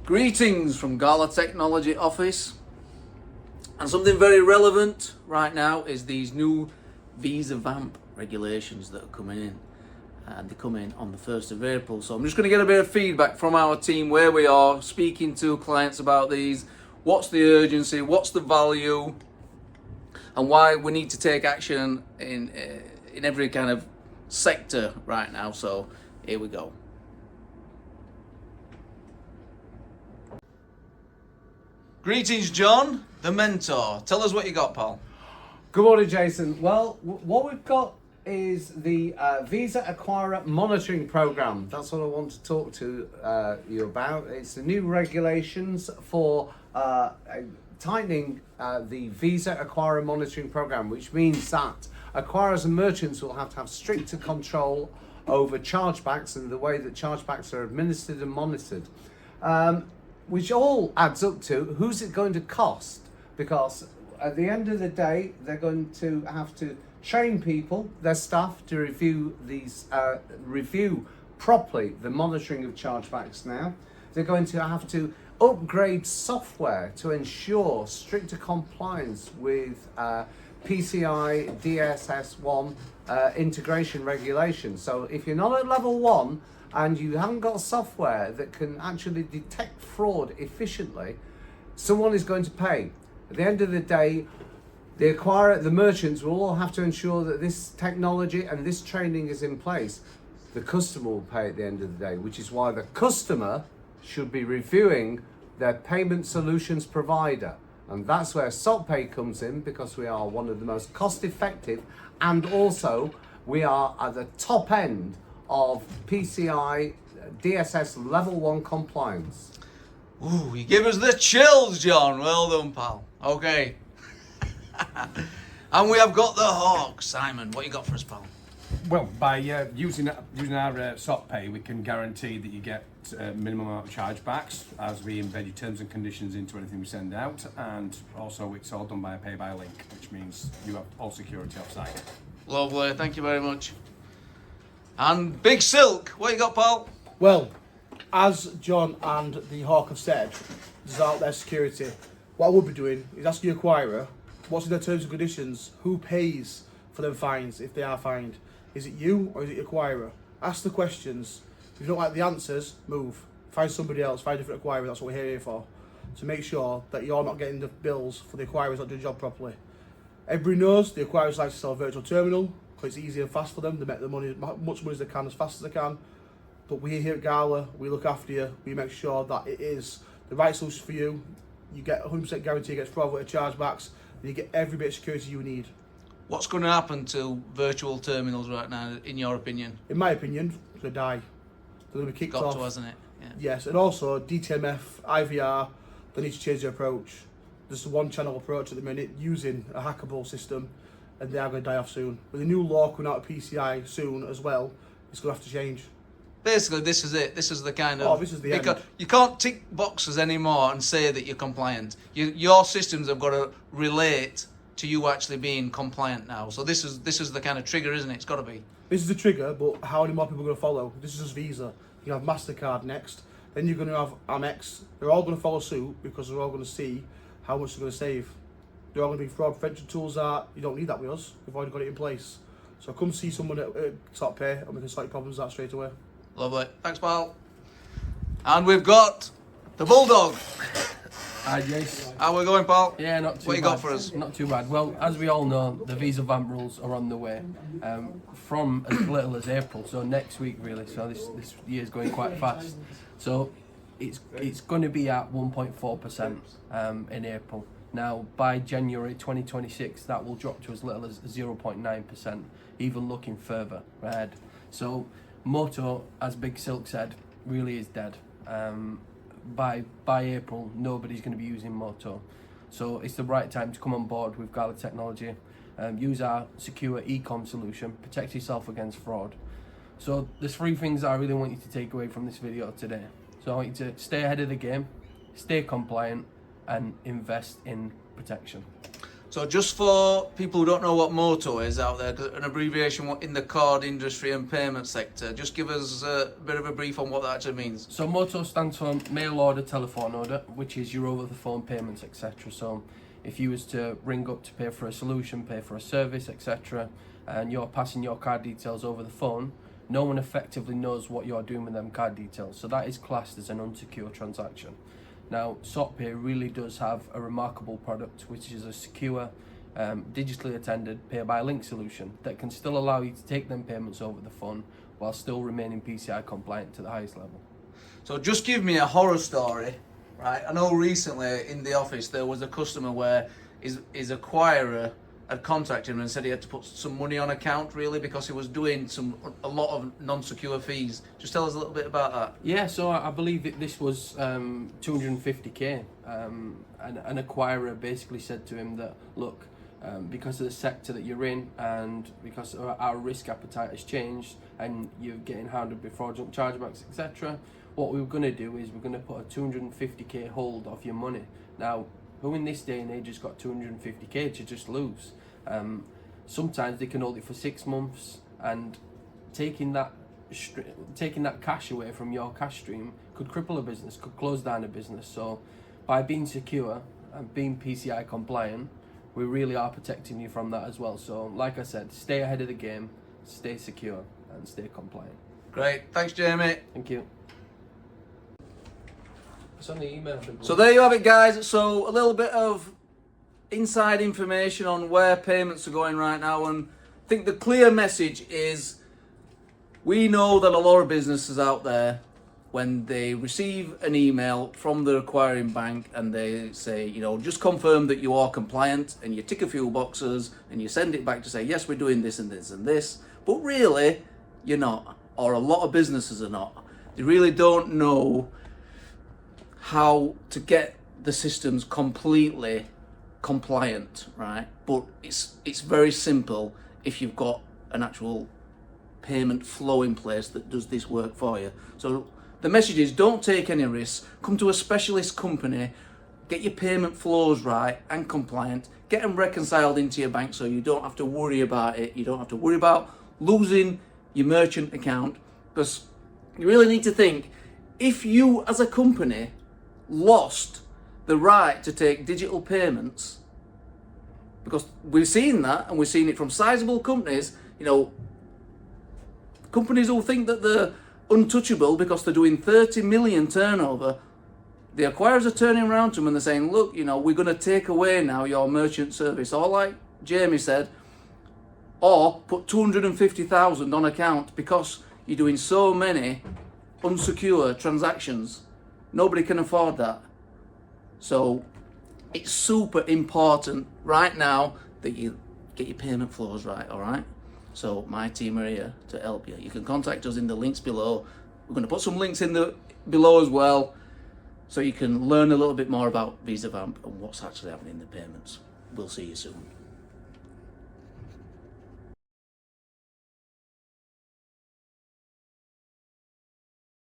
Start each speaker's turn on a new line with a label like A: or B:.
A: Greetings from Gala Technology Office, and something very relevant right now is these new Visa VAMP regulations that are coming in, and they come in on the 1st of April. So I'm just going to get a bit of feedback from our team where we are speaking to clients about these, what's the urgency, what's the value, and why we need to take action in every kind of sector right now. So here we go. Greetings, John, the mentor. Tell us what you got, pal.
B: Good morning, Jason. Well, what we've got is the Visa Acquirer Monitoring Program. That's what I want to talk to you about. It's the new regulations for tightening the Visa Acquirer Monitoring Program, which means that acquirers and merchants will have to have stricter control over chargebacks and the way that chargebacks are administered and monitored. Which all adds up to who's it going to cost, because at the end of the day they're going to have to train people, their staff, to review properly the monitoring of chargebacks. Now they're going to have to upgrade software to ensure stricter compliance with PCI DSS 1 integration regulations. So if you're not at level 1 and you haven't got software that can actually detect fraud efficiently, someone is going to pay. At the end of the day, the acquirer, the merchants will all have to ensure that this technology and this training is in place. The customer will pay at the end of the day, which is why the customer should be reviewing their payment solutions provider. And that's where SOTpay comes in, because we are one of the most cost effective, and also we are at the top end of PCI DSS level 1 compliance.
A: Ooh, you give us the chills, John. Well done, pal. Okay. And we have got the Hawk. Simon, what you got for us, pal?
C: Well, by using our SOTpay, we can guarantee that you get minimum amount of chargebacks as we embed your terms and conditions into anything we send out, and also it's all done by a pay-by-link, which means you have all security offsite.
A: Lovely, thank you very much. And Big Silk, what you got, pal?
D: Well, as John and the Hawk have said, this is out there security. What I would be doing is asking your acquirer, what's in their terms and conditions, who pays for them fines if they are fined? Is it you or is it your acquirer? Ask the questions. If you don't like the answers, move. Find somebody else, find a different acquirer. That's what we're here for. To make sure that you're not getting the bills for the acquirers not doing the job properly. Everybody knows the acquirers like to sell a virtual terminal because it's easy and fast for them. They make the money, much money as they can, as fast as they can. But we here at Gala, we look after you. We make sure that it is the right solution for you. You get 100% guarantee against fraud with chargebacks, and you get every bit of security you need.
A: What's going to happen to virtual terminals right now, in your opinion?
D: In my opinion, they're going to die. They're going to be kicked off.
A: Got to, hasn't it? Yeah.
D: Yes, and also DTMF, IVR, they need to change their approach. There's a one-channel approach at the minute using a hackable system, and they are going to die off soon. With the new law coming out of PCI soon as well, it's going to have to change.
A: Basically, this is it. This is the kind of...
D: this is the end.
A: You can't tick boxes anymore and say that you're compliant. Your systems have got to relate to you actually being compliant now. So this is the kind of trigger, isn't it? It's got to be.
D: This is the trigger, but how many more people are going to follow? This is just Visa. You have MasterCard next. Then you're going to have Amex. They're all going to follow suit because they're all going to see how much they're going to save. They're all going to be fraud prevention tools that you don't need that with us. We've already got it in place. So come see someone at SOTpay and we can sort your problems out straight away.
A: Lovely. Thanks, pal. And we've got the Bulldog.
E: Hi, Jace.
A: How we going, pal?
E: Yeah, not too bad.
A: What you got for us?
E: Not too bad. Well, as we all know, the Visa VAMP rules are on the way from as little as April, so next week really. So this year's going quite fast. So it's going to be at 1.4% in April. Now, by January 2026, that will drop to as little as 0.9%, even looking further ahead. So Moto, as Big Silk said, really is dead. By April, nobody's going to be using Moto. So it's the right time to come on board with Gala Technology, use our secure e-com solution, protect yourself against fraud. So there's 3 things I really want you to take away from this video today. So I want you to stay ahead of the game, stay compliant, and invest in protection.
A: So just for people who don't know what MOTO is out there, 'cause an abbreviation in the card industry and payment sector, just give us a bit of a brief on what that actually means.
E: So MOTO stands for mail order, telephone order, which is your over-the-phone payments, etc. So if you was to ring up to pay for a solution, pay for a service, etc., and you're passing your card details over the phone, no one effectively knows what you're doing with them card details. So that is classed as an unsecure transaction. Now, SOTpay really does have a remarkable product, which is a secure, digitally attended pay-by-link solution that can still allow you to take them payments over the phone while still remaining PCI compliant to the highest level.
A: So just give me a horror story, right? I know recently in the office there was a customer where his acquirer had contacted him and said he had to put some money on account, really, because he was doing a lot of non-secure fees. Just tell us a little bit about that.
E: Yeah, so I believe that this was 250k. An acquirer basically said to him that, look, because of the sector that you're in and because our risk appetite has changed and you're getting hounded with fraudulent chargebacks, etc., what we were going to do is we're going to put a 250k hold off your money. Now, who in this day and age has got 250k to just lose? Sometimes they can hold it for 6 months, and taking that cash away from your cash stream could cripple a business, could close down a business. So by being secure and being PCI compliant, we really are protecting you from that as well. So like I said, stay ahead of the game, stay secure and stay compliant.
A: Great, thanks Jamie.
E: Thank you. It's on the email.
A: So there you have it, guys. So a little bit of inside information on where payments are going right now, and I think the clear message is we know that a lot of businesses out there, when they receive an email from the acquiring bank and they say, you know, just confirm that you are compliant, and you tick a few boxes and you send it back to say, yes, we're doing this and this and this, but really you're not, or a lot of businesses are not. They really don't know how to get the systems completely compliant, right? But it's very simple if you've got an actual payment flow in place that does this work for you. So the message is, don't take any risks. Come to a specialist company, get your payment flows right and compliant, get them reconciled into your bank so you don't have to worry about it. You don't have to worry about losing your merchant account, because you really need to think, if you as a company lost the right to take digital payments, because we've seen that, and we've seen it from sizable companies, you know, companies who think that they're untouchable because they're doing 30 million turnover, the acquirers are turning around to them and they're saying, look, you know, we're going to take away now your merchant service, or like Jamie said, or put 250,000 on account because you're doing so many unsecure transactions. Nobody can afford that. So it's super important right now that you get your payment flows right, all right? So my team are here to help you. You can contact us in the links below. We're going to put some links in below as well, so you can learn a little bit more about Visa VAMP and what's actually happening in the payments. We'll see you soon.